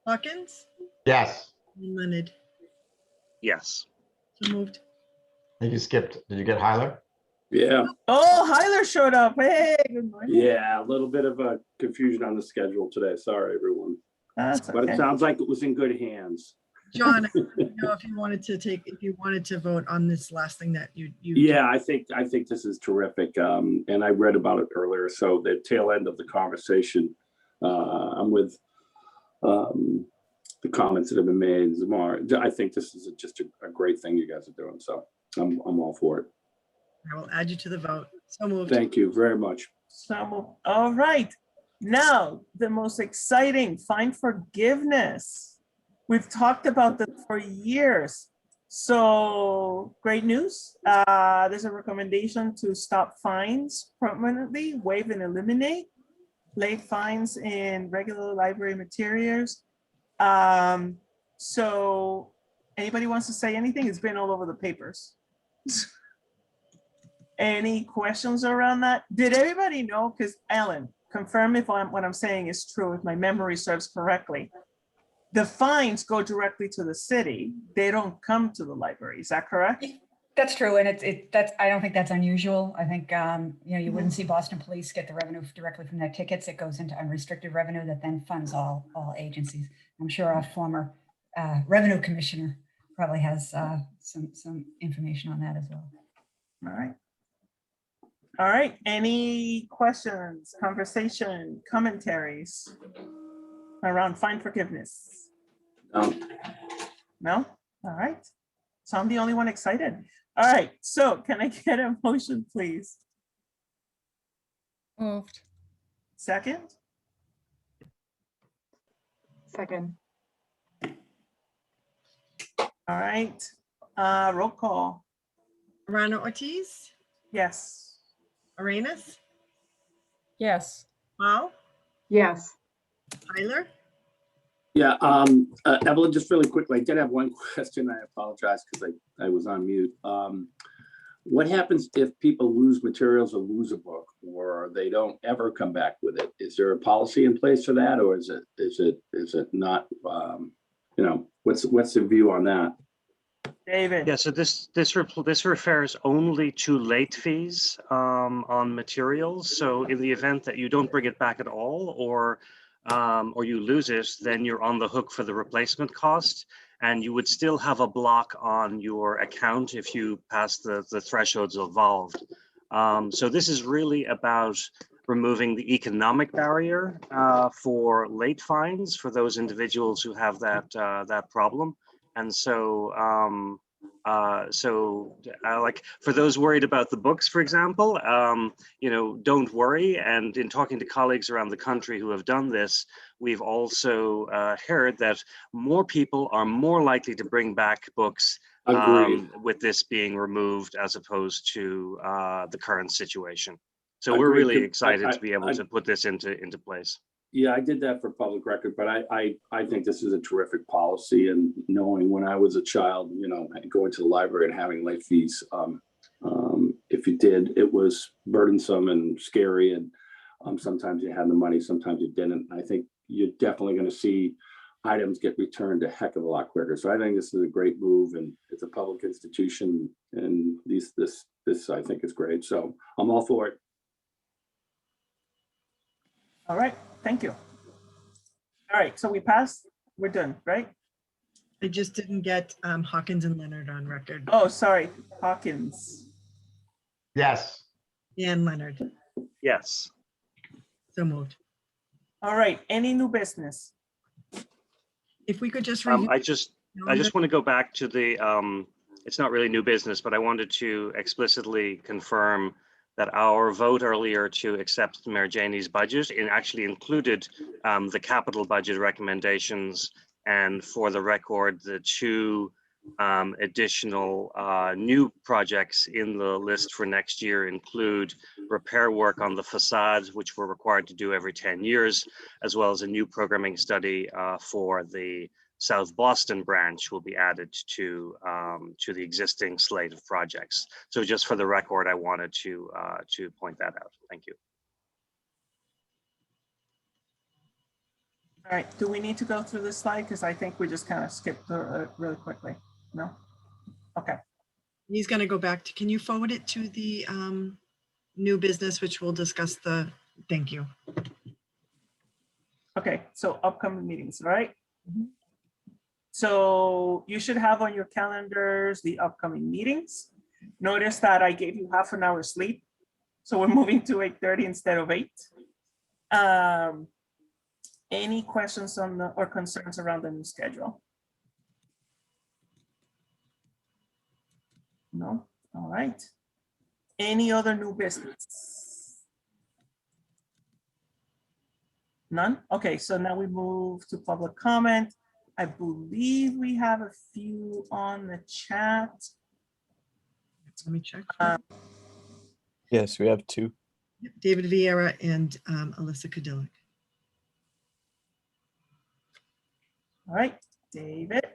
A: Hawkins,
G: Yes.
A: and Leonard.
F: Yes.
A: So moved.
G: I think you skipped. Did you get Hyler?
J: Yeah,
B: Oh, Hyler showed up. Hey, good morning.
J: yeah, a little bit of a confusion on the schedule today. Sorry, everyone.
B: That's
J: But it
B: okay.
J: sounds like it was in good hands.
A: John, I don't know if you wanted to vote on this last thing that you.
J: Yeah, I think this is terrific. And I read about it earlier. So the tail end of the conversation, I'm with the comments that have been made. Zamar, I think this is just a great thing you guys are doing. So I'm all for it.
A: I will add you to the vote. So moved.
J: Thank you very much.
B: So, all right. Now, the most exciting, fine forgiveness. We've talked about this for years. So great news. There's a recommendation to stop fines permanently, waive and eliminate late fines in regular library materials. So anybody wants to say anything? It's been all over the papers. Any questions around that? Did everybody know? Because Ellen, confirm if what I'm saying is true, if my memory serves correctly. the fines go directly to the city. They don't come to the library. Is that correct?
E: That's true, and that's I don't think that's unusual. I think you wouldn't see Boston Police get the revenue directly from their tickets. It goes into unrestricted revenue that then funds all agencies. I'm sure our former revenue commissioner probably has some information on that as well.
B: All right. All right. Any questions, conversation, commentaries around fine forgiveness? No? All right. So I'm the only one excited. All right. So can I get a motion, please?
H: Moved.
B: Second?
C: Second.
B: All right. Roll call.
A: Rana Ortiz,
B: Yes.
A: Arenas,
H: Yes.
A: Mao,
C: Yes.
A: Tyler.
J: Yeah, Evelyn, just really quickly, I did have one question. I apologize because I was on mute. What happens if people lose materials or lose a book, or they don't ever come back with it? Is there a policy in place for that, or is it not? What's the view on that?
B: David.
F: Yeah, so this refers only to late fees on materials. So in the event that you don't bring it back at all, or you lose it, then you're on the hook for the replacement cost, and you would still have a block on your account if you pass the thresholds involved. So this is really about removing the economic barrier for late fines for those individuals who have that problem. And so, like for those worried about the books, for example, don't worry. And in talking to colleagues around the country who have done this, we've also heard that more people are more likely to bring back books with this being removed as opposed to the current situation. So we're really excited to be able to put this into place.
J: Yeah, I did that for public record, but I think this is a terrific policy. And knowing when I was a child, going to the library and having late fees, if you did, it was burdensome and scary. And sometimes you had the money, sometimes you didn't. I think you're definitely going to see items get returned a heck of a lot quicker. So I think this is a great move, and it's a public institution, and this I think is great. So I'm all for it.
B: All right. Thank you. All right. So we passed. We're done, right?
A: I just didn't get Hawkins and Leonard on record.
B: Oh, sorry. Hawkins.
G: Yes.
A: And Leonard.
F: Yes.
A: So moved.
B: All right. Any new business?
A: If we could just review.
F: I just want to go back to the, it's not really new business, but I wanted to explicitly confirm that our vote earlier to accept Mayor Janey's budget actually included the capital budget recommendations. And for the record, the two additional new projects in the list for next year include repair work on the facade, which we're required to do every 10 years, as well as a new programming study for the South Boston branch will be added to the existing slate of projects. So just for the record, I wanted to point that out. Thank you.
B: All right. Do we need to go through this slide? Because I think we just kind of skipped really quickly. No? Okay.
A: He's going to go back to, can you forward it to the new business, which we'll discuss thank you.
B: Okay. So upcoming meetings, right? So you should have on your calendars the upcoming meetings. Notice that I gave you half an hour sleep. So we're moving to 8:30 instead of 8. Any questions on or concerns around the new schedule? No? All right. Any other new business? None? Okay, so now we move to public comment. I believe we have a few on the chat.
A: Let me check.
K: Yes, we have 2.
A: David Vieira and Alyssa Kadillik.
B: All right, David.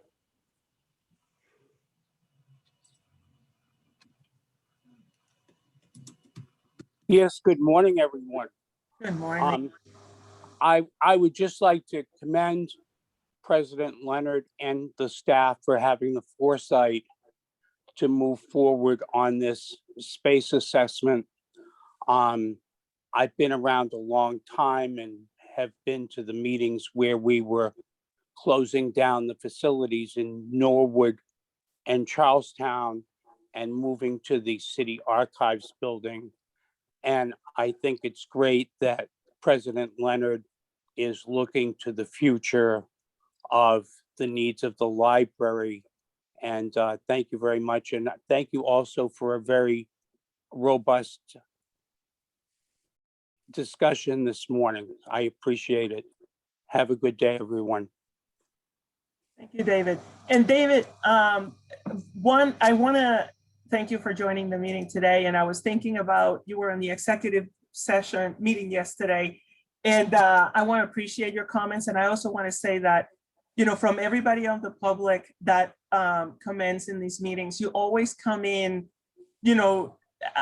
L: Yes, good morning, everyone.
B: Good morning.
L: I would just like to commend President Leonard and the staff for having the foresight to move forward on this space assessment. I've been around a long time and have been to the meetings where we were closing down the facilities in Norwood and Charlestown and moving to the City Archives building. And I think it's great that President Leonard is looking to the future of the needs of the library. And thank you very much. And thank you also for a very robust discussion this morning. I appreciate it. Have a good day, everyone.
B: Thank you, David. And David, I want to thank you for joining the meeting today. And I was thinking about, you were in the executive session meeting yesterday, and I want to appreciate your comments. And I also want to say that, you know, from everybody on the public that comments in these meetings, you always come in, you know,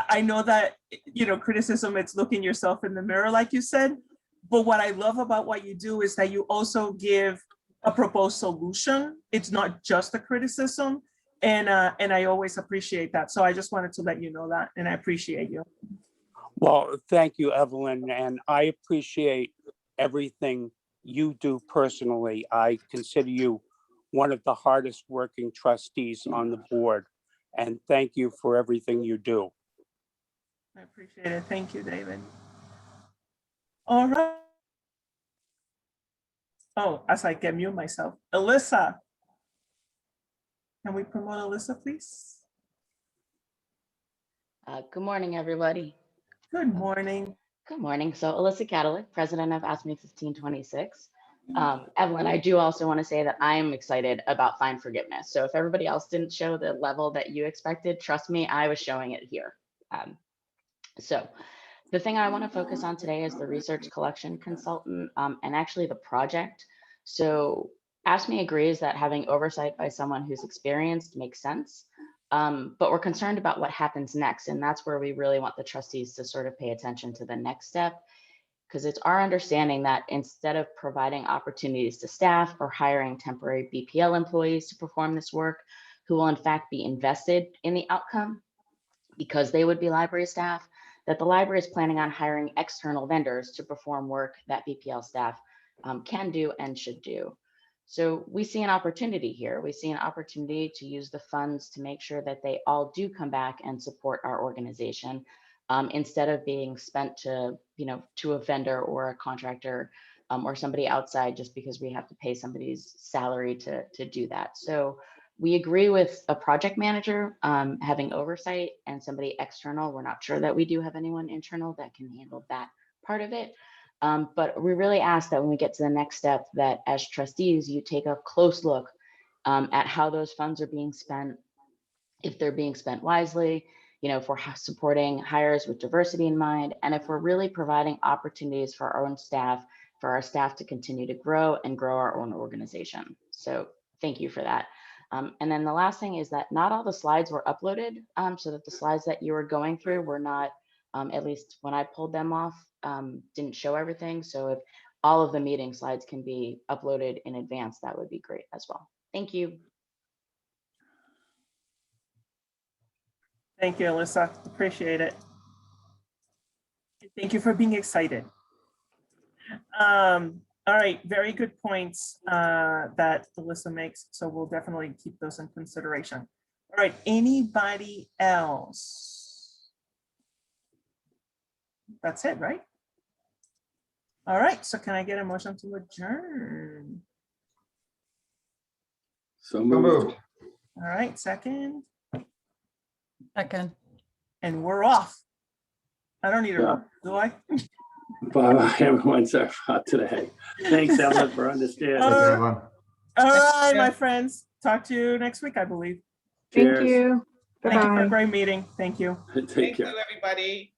B: I know that, you know, criticism, it's looking yourself in the mirror, like you said. But what I love about what you do is that you also give a proposed solution. It's not just a criticism. And I always appreciate that. So I just wanted to let you know that, and I appreciate you.
L: Well, thank you, Evelyn. And I appreciate everything you do personally. I consider you one of the hardest working trustees on the board. And thank you for everything you do.
B: I appreciate it. Thank you, David. All right. Oh, as I can mute myself. Alyssa. Can we promote Alyssa, please?
M: Good morning, everybody.
B: Good morning.
M: Good morning. So Alyssa Cadillac, president of ASME 1526. Evelyn, I do also want to say that I am excited about fine forgiveness. So if everybody else didn't show the level that you expected, trust me, I was showing it here. So the thing I want to focus on today is the research collection consultant and actually the project. So ASME agrees that having oversight by someone who's experienced makes sense, but we're concerned about what happens next. And that's where we really want the trustees to sort of pay attention to the next step, because it's our understanding that instead of providing opportunities to staff or hiring temporary BPL employees to perform this work, who will in fact be invested in the outcome because they would be library staff, that the library is planning on hiring external vendors to perform work that BPL staff can do and should do. So we see an opportunity here. We see an opportunity to use the funds to make sure that they all do come back and support our organization instead of being spent to, you know, to a vendor or a contractor or somebody outside just because we have to pay somebody's salary to do that. So we agree with a project manager having oversight and somebody external. We're not sure that we do have anyone internal that can handle that part of it. But we really ask that when we get to the next step, that as trustees, you take a close look at how those funds are being spent, if they're being spent wisely, you know, if we're supporting hires with diversity in mind, and if we're really providing opportunities for our own staff, for our staff to continue to grow and grow our own organization. So thank you for that. And then the last thing is that not all the slides were uploaded, so that the slides that you were going through were not, at least when I pulled them off, didn't show everything. So if all of the meeting slides can be uploaded in advance, that would be great as well. Thank you.
B: Thank you, Alyssa. Appreciate it. Thank you for being excited. All right, very good points that Alyssa makes. So we'll definitely keep those in consideration. All right, anybody else? That's it, right? All right, so can I get a motion to adjourn?
J: So moved.
B: All right, second.
H: Second.
B: And we're off. I don't need a vote, do I?
J: Bye, everyone's out today. Thanks, Evelyn, for understanding.
B: All right, my friends. Talk to you next week, I believe.
C: Thank
J: Cheers.
C: you.
B: Thank you for a
C: Bye-bye.
B: great meeting. Thank you.
J: Take
D: Thank
J: care.
D: you, everybody.